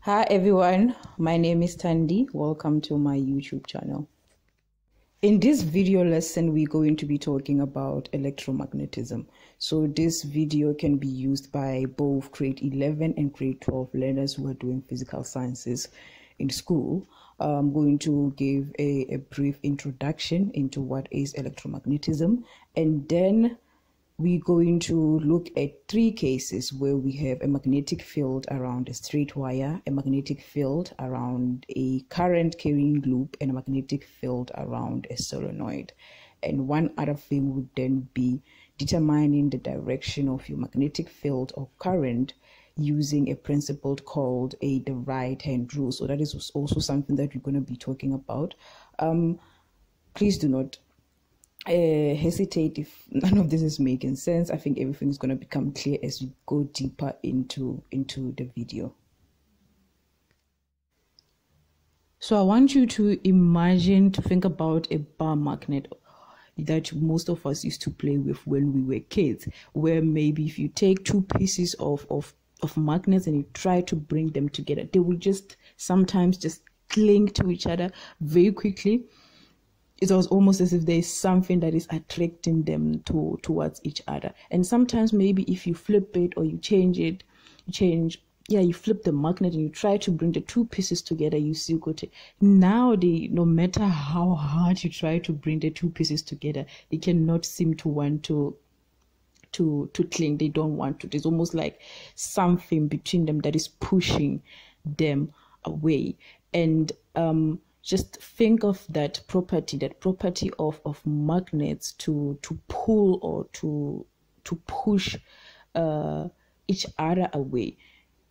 Hi everyone, my name is Tandy. Welcome to my YouTube channel. In this video lesson, we're going to be talking about electromagnetism. So this video can be used by both grade 11 and grade 12 learners who are doing physical sciences in school. I'm going to give a brief introduction into what is electromagnetism, and then we're going to look at three cases where we have a magnetic field around a straight wire, a magnetic field around a current carrying loop, and a magnetic field around a solenoid. And one other thing would then be determining the direction of your magnetic field or current using a principle called the right-hand rule. So that is also something that we're going to be talking about. Please do not hesitate if none of this is making sense. I think everything is going to become clear as we go deeper into the video. So I want you to think about a bar magnet that most of us used to play with when we were kids, where maybe if you take two pieces of magnets and you try to bring them together, they will sometimes just cling to each other very quickly. It was almost as if there is something that is attracting them towards each other. And sometimes maybe if you flip it or you you flip the magnet and you try to bring the two pieces together, you still got it. Now no matter how hard you try to bring the two pieces together, they cannot seem to want to cling. They don't want to. There's almost like something between them that is pushing them away. And just think of that property of magnets to pull or to push each other away.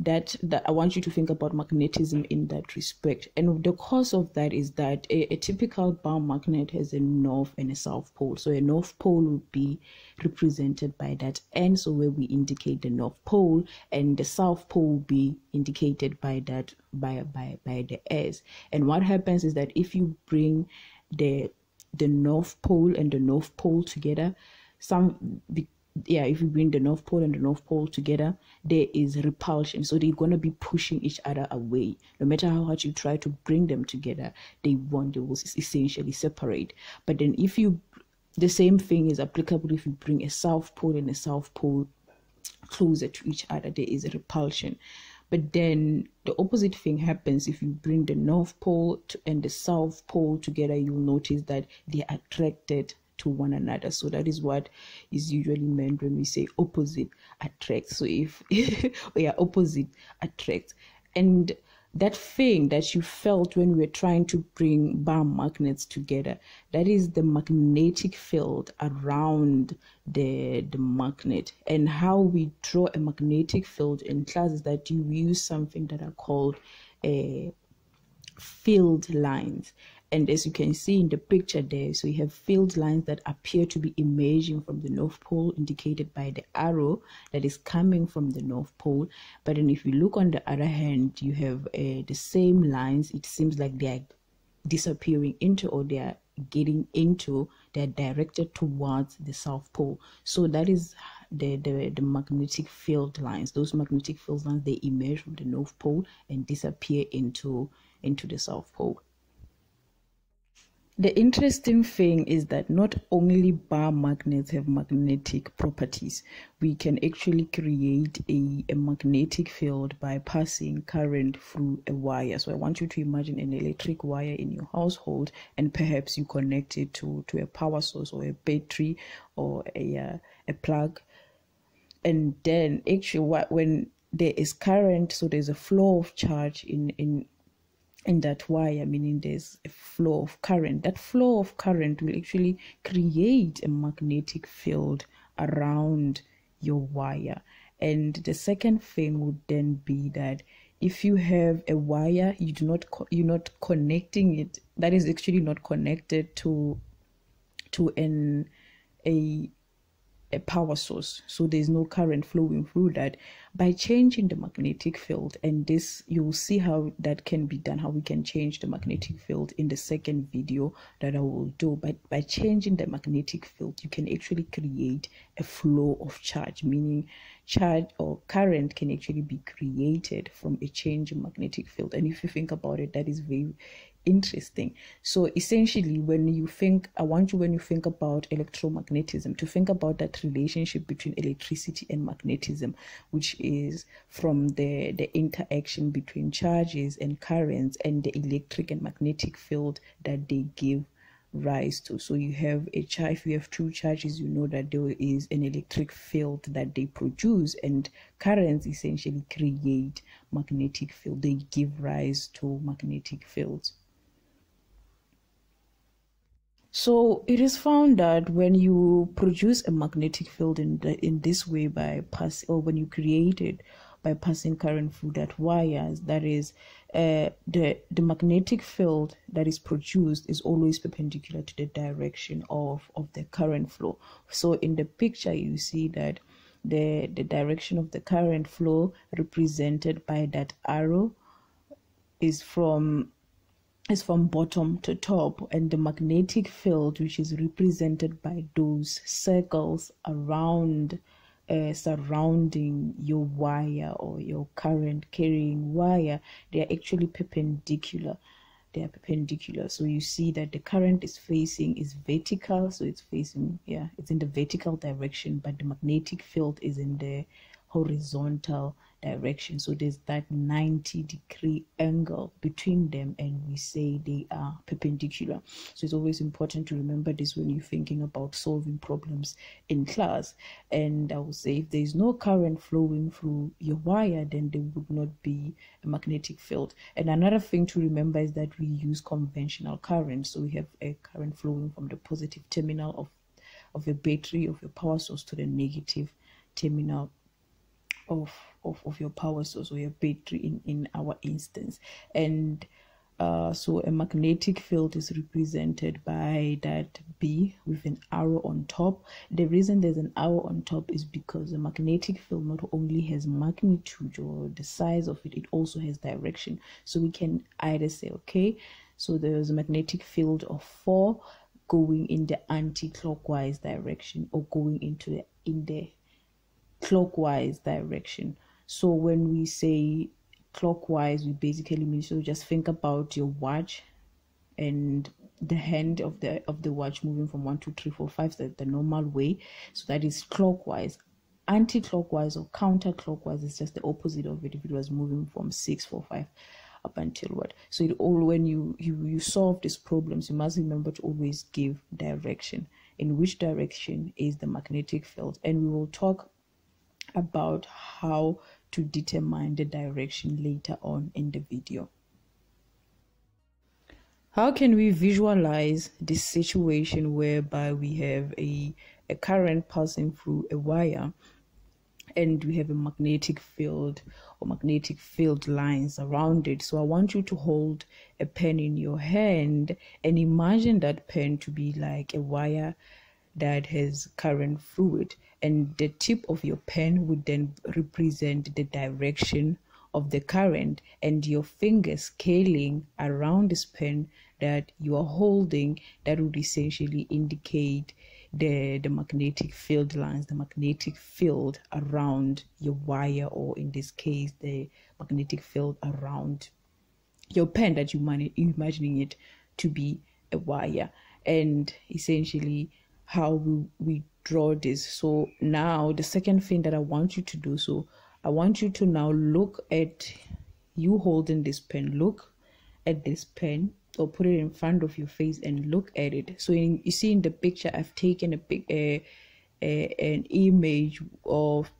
That I want you to think about magnetism in that respect. And the cause of that is that a typical bar magnet has a north and a south pole. So a north pole would be represented by that N, so where we indicate the north pole, and the south pole will be indicated by that by the S. And what happens is that if you bring the north pole and the north pole together, if you bring the north pole and the north pole together, there is repulsion. So they're going to be pushing each other away. No matter how hard you try to bring them together, they will essentially separate. But then the same thing is applicable if you bring a south pole and a south pole closer to each other, there is a repulsion. But then the opposite thing happens if you bring the north pole and the south pole together. You'll notice that they are attracted to one another. So that is what is usually meant when we say opposite attracts. So if opposite attracts, and that thing that you felt when we were trying to bring bar magnets together, that is the magnetic field around the magnet. And how we draw a magnetic field in class is that you use something that are called field lines. And as you can see in the picture there, so you have field lines that appear to be emerging from the North Pole, indicated by the arrow that is coming from the North Pole. But then if you look on the other hand, you have the same lines. It seems like they are disappearing into, or they are they're directed towards the South Pole. So that is the magnetic field lines. Those magnetic field lines, they emerge from the North Pole and disappear into the South Pole. The interesting thing is that not only bar magnets have magnetic properties, we can actually create a magnetic field by passing current through a wire. So I want you to imagine an electric wire in your household, and perhaps you connect it to a power source or a battery or a plug. And then actually when there is current, so there's a flow of charge in that wire, meaning there's a flow of current. That flow of current will actually create a magnetic field around your wire. And the second thing would then be that if you have a wire, you're not connecting it, that is actually not connected to a power source, so there's no current flowing through that. by changing the magnetic field, and this you'll see how that can be done, how we can change the magnetic field in the second video that I will do. But by changing the magnetic field, you can actually create a flow of charge, meaning charge or current can actually be created from a change in magnetic field. And if you think about it, that is very interesting. So essentially, when you think about electromagnetism, to think about that relationship between electricity and magnetism, which is from the interaction between charges and currents and the electric and magnetic field that they give rise to. So you have a charge. If you have two charges, you know that there is an electric field that they produce, and currents essentially create magnetic field. They give rise to magnetic fields. So it is found that when you produce a magnetic field in this way by when you create it by passing current through that wires, that is, the magnetic field that is produced is always perpendicular to the direction of the current flow. So in the picture, you see that the direction of the current flow, represented by that arrow, is from bottom to top, and the magnetic field, which is represented by those circles around surrounding your wire or your current carrying wire, they are actually perpendicular. So you see that the current is vertical, so it's facing, it's in the vertical direction, but the magnetic field is in the horizontal direction. So there's that 90-degree angle between them, and we say they are perpendicular. So it's always important to remember this when you're thinking about solving problems in class. And I would say if there's no current flowing through your wire, then there would not be a magnetic field. And another thing to remember is that we use conventional current. So we have a current flowing from the positive terminal of your battery, of your power source, to the negative terminal of your power source or your battery in our instance. And so a magnetic field is represented by that B with an arrow on top. The reason there's an arrow on top is because the magnetic field not only has magnitude or the size of it, it also has direction. So we can either say, okay, so there's a magnetic field of 4 going in the anti-clockwise direction, or going in the clockwise direction. So when we say clockwise, we basically mean, so just think about your watch and the hand of the watch moving from 1, 2, 3, 4, 5, the normal way. So that is clockwise. Anti-clockwise or counterclockwise is just the opposite of it. If it was moving from 6, 4, 5 up until what. So it all, when you solve these problems, you must remember to always give direction. In which direction is the magnetic field? And we will talk about how to determine the direction later on in the video. How can we visualize this situation whereby we have a current passing through a wire and we have a magnetic field or magnetic field lines around it? So I want you to hold a pen in your hand and imagine that pen to be like a wire that has current through it, and the tip of your pen would then represent the direction of the current, and your fingers curling around this pen that you are holding, that would essentially indicate the magnetic field lines, the magnetic field around your wire, or in this case the magnetic field around your pen that you're imagining it to be a wire. And essentially how we draw this. So now the second thing that I want you to do, so I want you to now look at you holding this pen, look at this pen, or put it in front of your face and look at it. So you see in the picture, I've taken an image of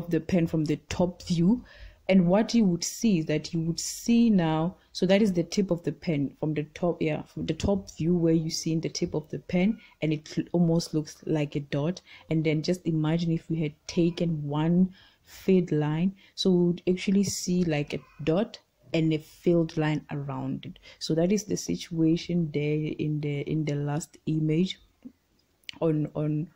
the pen from the top view, and what you would see is that you would see now, so that is the tip of the pen from the top, from the top view, where you see in the tip of the pen, and it almost looks like a dot. And then just imagine if we had taken one field line, so we would actually see like a dot and a field line around it. So that is the situation there in the last image on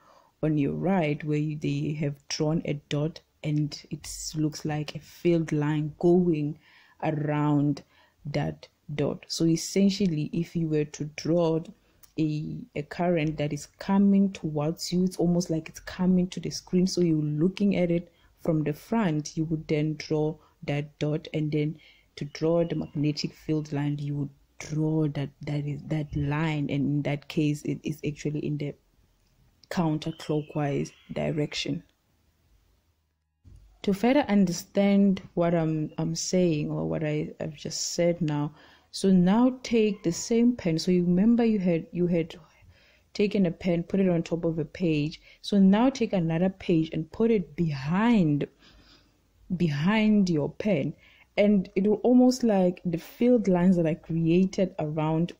your right, where they have drawn a dot and it looks like a field line going around that dot. So essentially, if you were to draw a current that is coming towards you, it's almost like it's coming to the screen, so you're looking at it from the front, you would then draw that dot, and then to draw the magnetic field line, you would draw that line, and in that case it is actually in the counterclockwise direction. To further understand what I'm saying, or what I've just said now, so now take the same pen. So you remember you had taken a pen, put it on top of a page. So now take another page and put it behind your pen, and it will almost like the field lines that are created around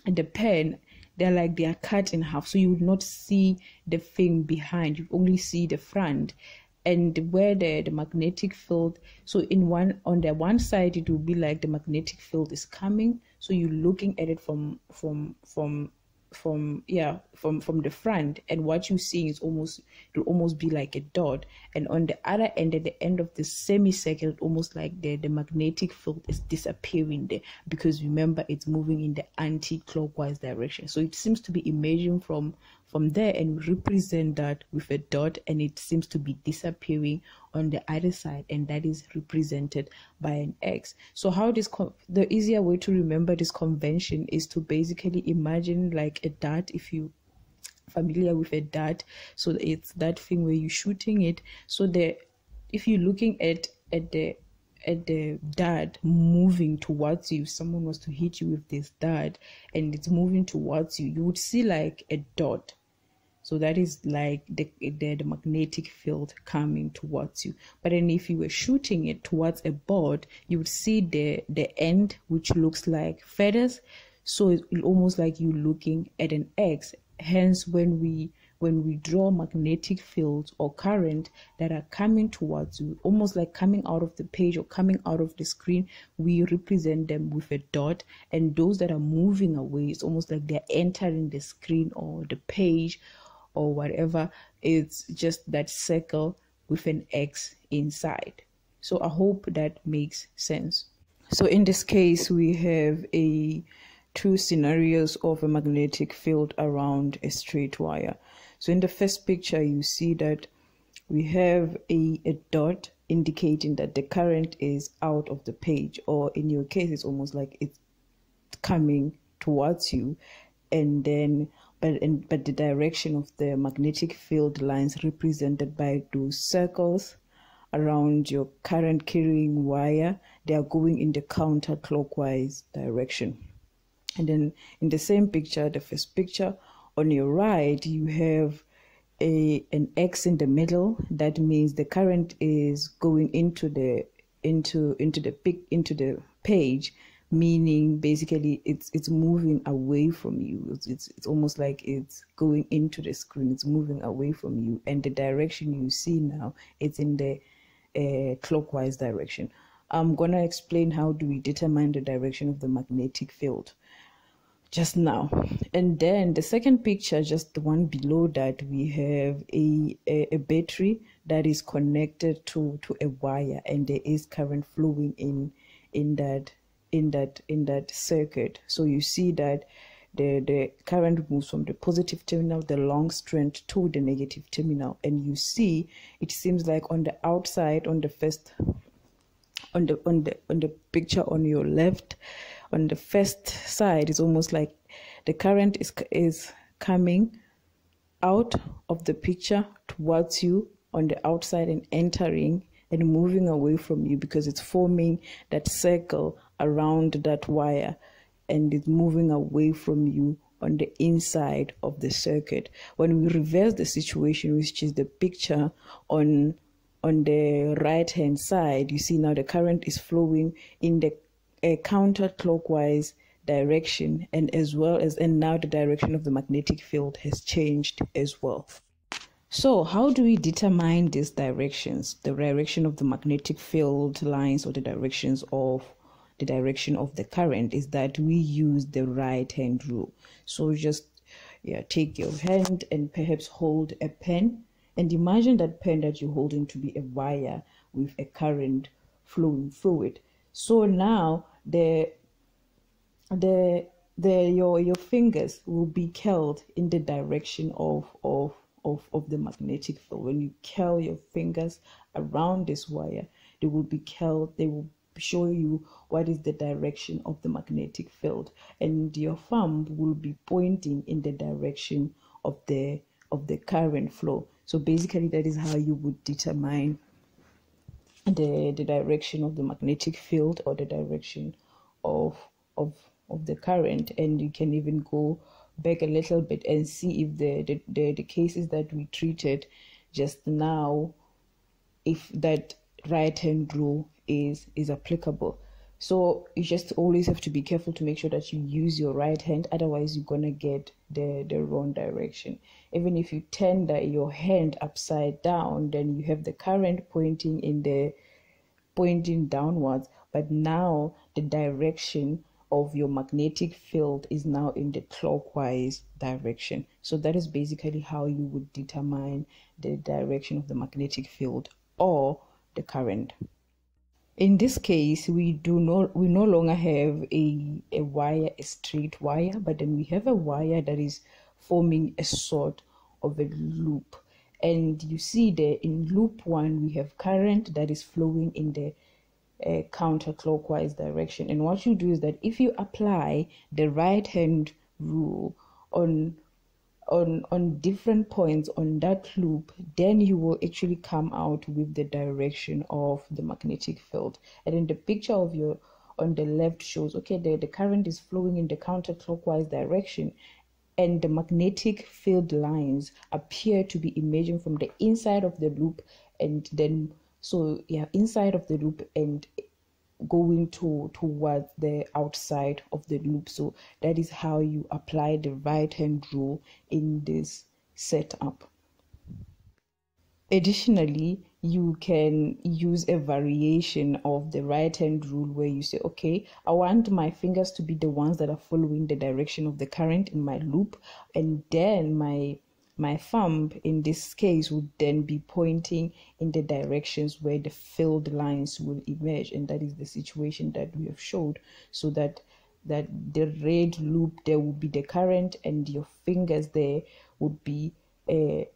the pen, they are cut in half, so you would not see the thing behind, you only see the front. And where the magnetic field, so on the one side it will be like the magnetic field is coming, so you're looking at it from the front, and what you see is it'll almost be like a dot. And on the other end, at the end of the semicircle, almost like the magnetic field is disappearing there, because remember it's moving in the anti-clockwise direction. So it seems to be emerging from there, and we represent that with a dot, and it seems to be disappearing on the other side, and that is represented by an X. So how the easier way to remember this convention is to basically imagine like a dart, if you familiar with a dart. So it's that thing where you're shooting it, so if you're looking at the dart moving towards you, if someone was to hit you with this dart and it's moving towards you, you would see like a dot. So that is like the magnetic field coming towards you. But then if you were shooting it towards a board, you would see the end, which looks like feathers. So it's almost like you looking at an X. Hence, when we draw magnetic fields or current that are coming towards you, almost like coming out of the page or coming out of the screen, we represent them with a dot. And those that are moving away, it's almost like they're entering the screen or the page or whatever. It's just that circle with an X inside. So I hope that makes sense. So in this case, we have two scenarios of a magnetic field around a straight wire. So in the first picture, you see that we have a dot indicating that the current is out of the page, or in your case, it's almost like it's coming towards you. And then but the direction of the magnetic field lines represented by those circles around your current carrying wire, they are going in the counterclockwise direction. And then in the same picture, the first picture, on your right, you have an X in the middle. That means the current is going into the page, meaning basically it's moving away from you. It's almost like it's going into the screen. It's moving away from you, and the direction you see now, it's in the clockwise direction. I'm gonna explain how do we determine the direction of the magnetic field just now. And then the second picture, just the one below that, we have a battery that is connected to a wire, and there is current flowing in that circuit. So you see that the current moves from the positive terminal, the long strand, to the negative terminal, and you see it seems like on the outside, on the picture on your left, on the first side, it's almost like the current is coming out of the picture towards you on the outside and entering and moving away from you, because it's forming that circle around that wire, and it's moving away from you on the inside of the circuit. When we reverse the situation, which is the picture on the right hand side, you see now the current is flowing in the counterclockwise direction, and now the direction of the magnetic field has changed as well. So how do we determine these directions, the direction of the magnetic field lines or the direction of the current? Is that we use the right hand rule. So just take your hand and perhaps hold a pen And imagine that pen that you're holding to be a wire with a current flowing through it. So now the your fingers will be curled in the direction of the magnetic field. When you curl your fingers around this wire, they will be curled. They will show you what is the direction of the magnetic field, and your thumb will be pointing in the direction of the current flow. So basically that is how you would determine the direction of the magnetic field, or the direction of of of the current. And you can even go back a little bit and see if the cases that we treated just now, if that right hand rule is applicable. So you just always have to be careful to make sure that you use your right hand, otherwise you're gonna get the wrong direction. Even if you turn your hand upside down, then you have the current pointing downwards, but now the direction of your magnetic field is now in the clockwise direction. So that is basically how you would determine the direction of the magnetic field or the current. In this case, we no longer have a wire, a straight wire, but then we have a wire that is forming a sort of a loop. And you see there in loop 1, we have current that is flowing in the counterclockwise direction. And what you do is that if you apply the right hand rule on different points on that loop, then you will actually come out with the direction of the magnetic field. And in the picture of your on the left shows, okay, the current is flowing in the counterclockwise direction, and the magnetic field lines appear to be emerging from the inside of the loop, and then so yeah, inside of the loop and going towards the outside of the loop. So that is how you apply the right hand rule in this setup. Additionally, you can use a variation of the right hand rule where you say, okay, I want my fingers to be the ones that are following the direction of the current in my loop, and then my thumb in this case would then be pointing in the directions where the field lines will emerge. And that is the situation that we have showed. So that the red loop, there will be the current, and your fingers there would be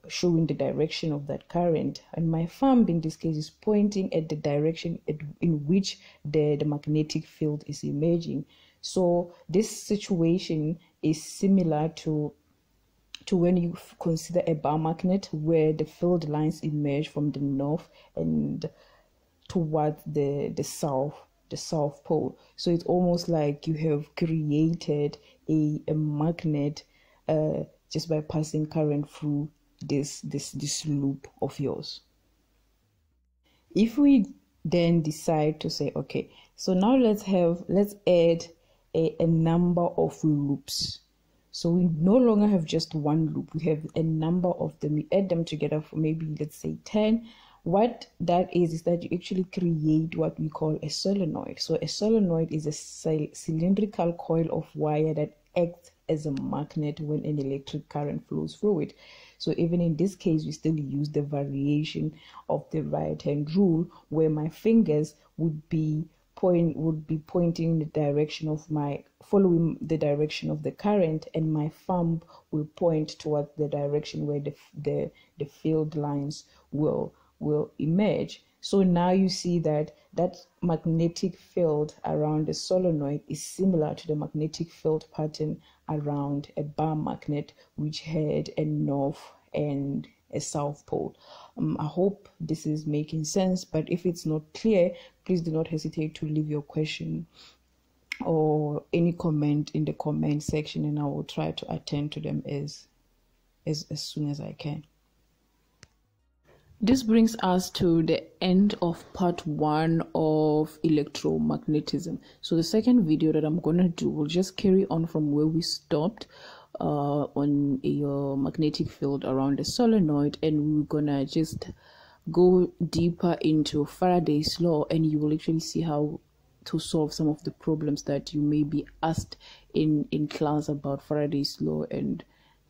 showing the direction of that current, and my thumb in this case is pointing at the direction in which the magnetic field is emerging. So this situation is similar to when you consider a bar magnet, where the field lines emerge from the north and towards the south pole. So it's almost like you have created a magnet just by passing current through this loop of yours. If we then decide to say, okay, so now let's add a number of loops. So we no longer have just one loop, we have a number of them. We add them together for maybe, let's say, 10. What that is that you actually create what we call a solenoid. So a solenoid is a cylindrical coil of wire that acts as a magnet when an electric current flows through it. So even in this case, we still use the variation of the right hand rule, where my fingers would be pointing in the direction of following the direction of the current, and my thumb will point towards the direction where the field lines will emerge. So now you see that magnetic field around the solenoid is similar to the magnetic field pattern around a bar magnet, which had a north and a south pole. I hope this is making sense, but if it's not clear, please do not hesitate to leave your question or any comment in the comment section, and I will try to attend to them as soon as I can. This brings us to the end of part 1 of electromagnetism. So the second video that I'm gonna do will just carry on from where we stopped on your magnetic field around the solenoid, and we're gonna just go deeper into Faraday's law, and you will actually see how to solve some of the problems that you may be asked in class about Faraday's law and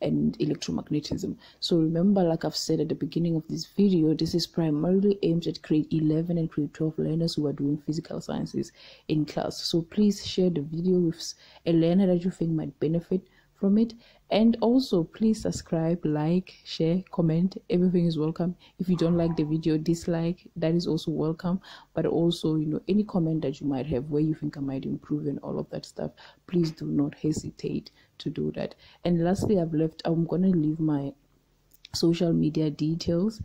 and electromagnetism. So remember, like I've said at the beginning of this video, this is primarily aimed at grade 11 and grade 12 learners who are doing physical sciences in class. So please share the video with a learner that you think might benefit from it, and also please subscribe, like, share, comment. Everything is welcome. If you don't like the video, dislike, that is also welcome. But also, any comment that you might have where you think I might improve and all of that stuff, please do not hesitate to do that. And lastly, I'm gonna leave my social media details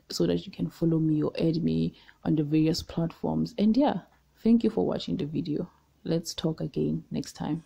so that you can follow me or add me on the various platforms. And yeah, thank you for watching the video. Let's talk again next time.